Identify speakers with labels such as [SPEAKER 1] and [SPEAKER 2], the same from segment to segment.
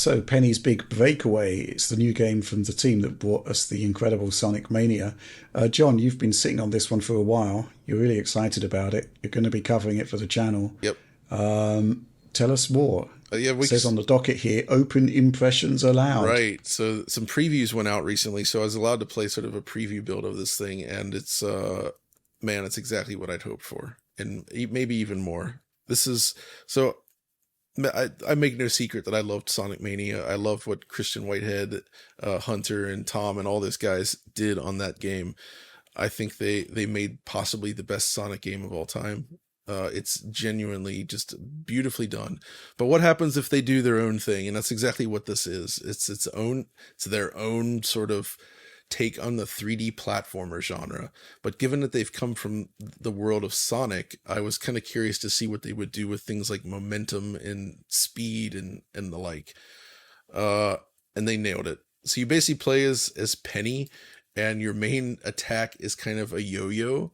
[SPEAKER 1] So, Penny's Big Breakaway. It's the new game from the team that brought us the incredible Sonic Mania. John, you've been sitting on this one for a while. You're really excited about it. You're going to be covering it for the channel.
[SPEAKER 2] Yep.
[SPEAKER 1] Tell us more.
[SPEAKER 2] Yeah,
[SPEAKER 1] It says on the docket here, open impressions allowed.
[SPEAKER 2] right. So some previews went out recently, so I was allowed to play sort of a preview build of this thing, and it's man, it's exactly what I'd hoped for, and maybe even more. This is so. I make no secret that I loved Sonic Mania. I loved what Christian Whitehead, Hunter, and Tom, and all those guys did on that game. I think they made possibly the best Sonic game of all time. It's genuinely just beautifully done. But what happens if they do their own thing? And that's exactly what this is. It's their own sort of take on the 3D platformer genre. But given that they've come from the world of Sonic, I was kind of curious to see what they would do with things like momentum and speed and the like. And they nailed it. So you basically play as Penny, and your main attack is kind of a yo-yo,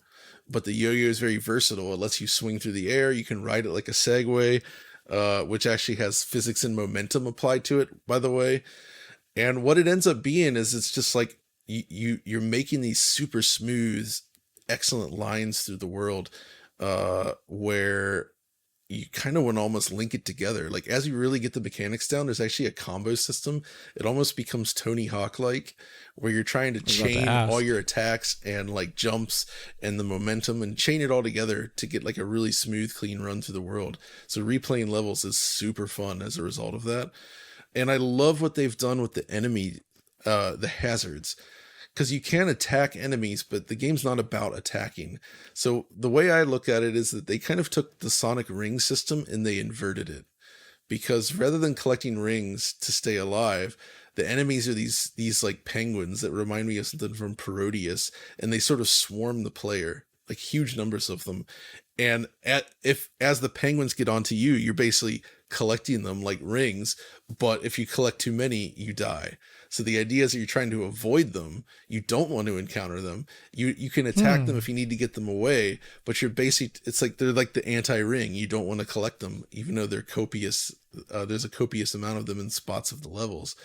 [SPEAKER 2] but the yo-yo is very versatile. It lets you swing through the air. You can ride it like a Segway, which actually has physics and momentum applied to it, by the way. And what it ends up being is it's just like you're making these super smooth, excellent lines through the world, where you kind of want to almost link it together. Like as you really get the mechanics down, there's actually a combo system. It almost becomes Tony Hawk like, where you're trying to chain all your attacks and like jumps and the momentum and chain it all together to get like a really smooth, clean run through the world. So replaying levels is super fun as a result of that. And I love what they've done with the enemy, the hazards. Because you can attack enemies, but the game's not about attacking. So the way I look at it is that they kind of took the Sonic ring system and they inverted it. Because rather than collecting rings to stay alive, the enemies are these like penguins that remind me of something from Parodius, and they sort of swarm the player, like huge numbers of them. And as the penguins get onto you, you're basically collecting them like rings, but if you collect too many, you die. So the idea is that you're trying to avoid them. You don't want to encounter them. You can attack them if you need to get them away, but you're basically, it's like they're like the anti-ring. You don't want to collect them, even though they're copious. There's a copious amount of them in spots of the levels.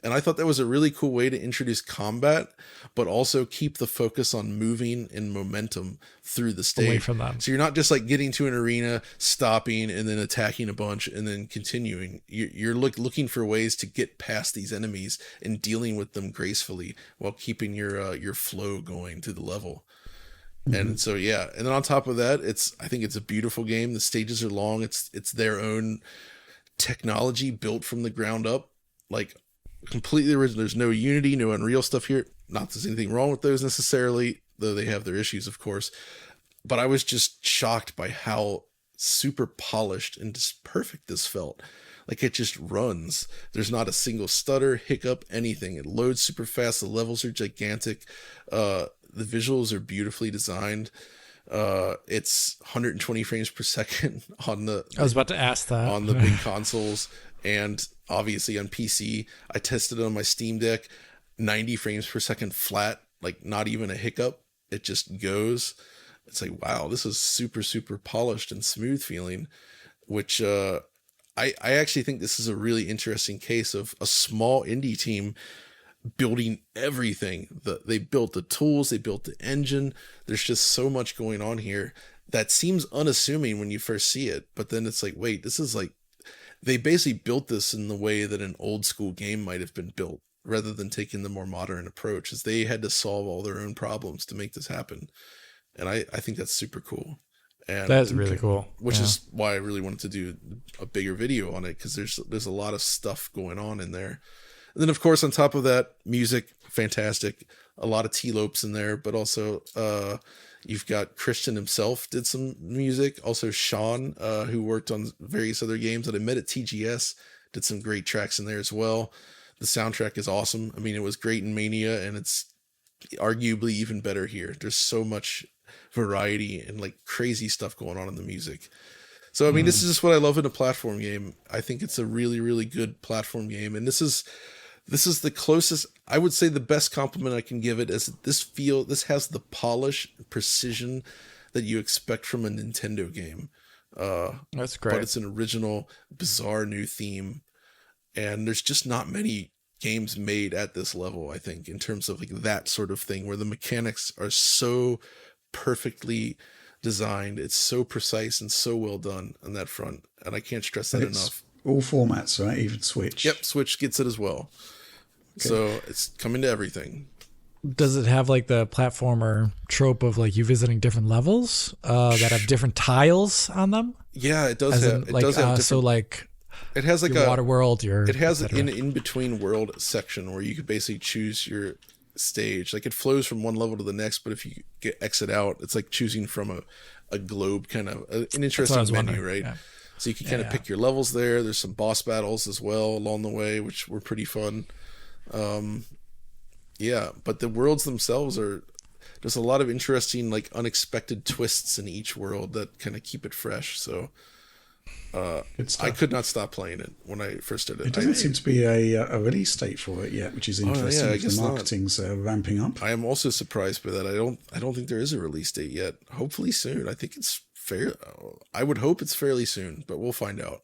[SPEAKER 2] And I thought that was a really cool way to introduce combat, but also keep the focus on moving and momentum through the stage.
[SPEAKER 3] Away from them.
[SPEAKER 2] So you're not just like getting to an arena, stopping, and then attacking a bunch, and then continuing. You're looking for ways to get past these enemies and dealing with them gracefully while keeping your flow going through the level. Mm-hmm. And so yeah, and then on top of that, I think it's a beautiful game. The stages are long. It's their own technology built from the ground up, like completely original. There's no Unity, no Unreal stuff here. Not that there's anything wrong with those necessarily, though they have their issues, of course. But I was just shocked by how super polished and just perfect this felt. Like it just runs. There's not a single stutter, hiccup, anything. It loads super fast. The levels are gigantic. The visuals are beautifully designed. It's 120 frames per second on the.
[SPEAKER 3] I was about to ask that
[SPEAKER 2] on the big consoles, and obviously on PC. I tested it on my Steam Deck, 90 frames per second flat, like not even a hiccup. It just goes. It's like, wow, this is super, super polished and smooth feeling, which I actually think this is a really interesting case of a small indie team building everything. They built the tools, they built the engine. There's just so much going on here that seems unassuming when you first see it, but then it's like, wait, this is like, they basically built this in the way that an old school game might have been built, rather than taking the more modern approach, as they had to solve all their own problems to make this happen. And I think that's super cool. And
[SPEAKER 3] that's really cool.
[SPEAKER 2] Which is why I really wanted to do a bigger video on it, because there's a lot of stuff going on in there. And then of course on top of that, music, fantastic. A lot of T-Lopes in there, but also you've got Christian himself did some music. Also Sean, who worked on various other games that I met at TGS, did some great tracks in there as well. The soundtrack is awesome. I mean, it was great in Mania, and it's arguably even better here. There's so much variety and like crazy stuff going on in the music. So, I mean, this is just what I love in a platform game. I think it's a really, really good platform game. And this is the closest, I would say the best compliment I can give it is this has the polish, precision that you expect from a Nintendo game.
[SPEAKER 3] That's great.
[SPEAKER 2] But it's an original, bizarre new theme. And there's just not many games made at this level, I think, in terms of like that sort of thing where the mechanics are so perfectly designed. It's so precise and so well done on that front. And I can't stress that enough.
[SPEAKER 1] All formats, right? Even Switch.
[SPEAKER 2] Yep, Switch gets it as well. Okay. So it's coming to everything.
[SPEAKER 3] Does it have like the platformer trope of like you visiting different levels that have different tiles on them?
[SPEAKER 2] Yeah, it does. It does have different,
[SPEAKER 3] so like
[SPEAKER 2] it has like
[SPEAKER 3] your water world.
[SPEAKER 2] It has an in between world section where you could basically choose your stage. Like it flows from one level to the next, but if you exit out, it's like choosing from a globe, kind of an interesting menu, right? Yeah. So you can kind of pick your levels there. There's some boss battles as well along the way, which were pretty fun. Yeah, but the worlds themselves there's a lot of interesting, like unexpected twists in each world that kind of keep it fresh. So I could not stop playing it when I first did it.
[SPEAKER 1] It doesn't seem to be a release date for it yet, which is interesting. I guess the marketing's ramping up.
[SPEAKER 2] I am also surprised by that. I don't think there is a release date yet. Hopefully soon. I think it's fair. I would hope it's fairly soon, but we'll find out.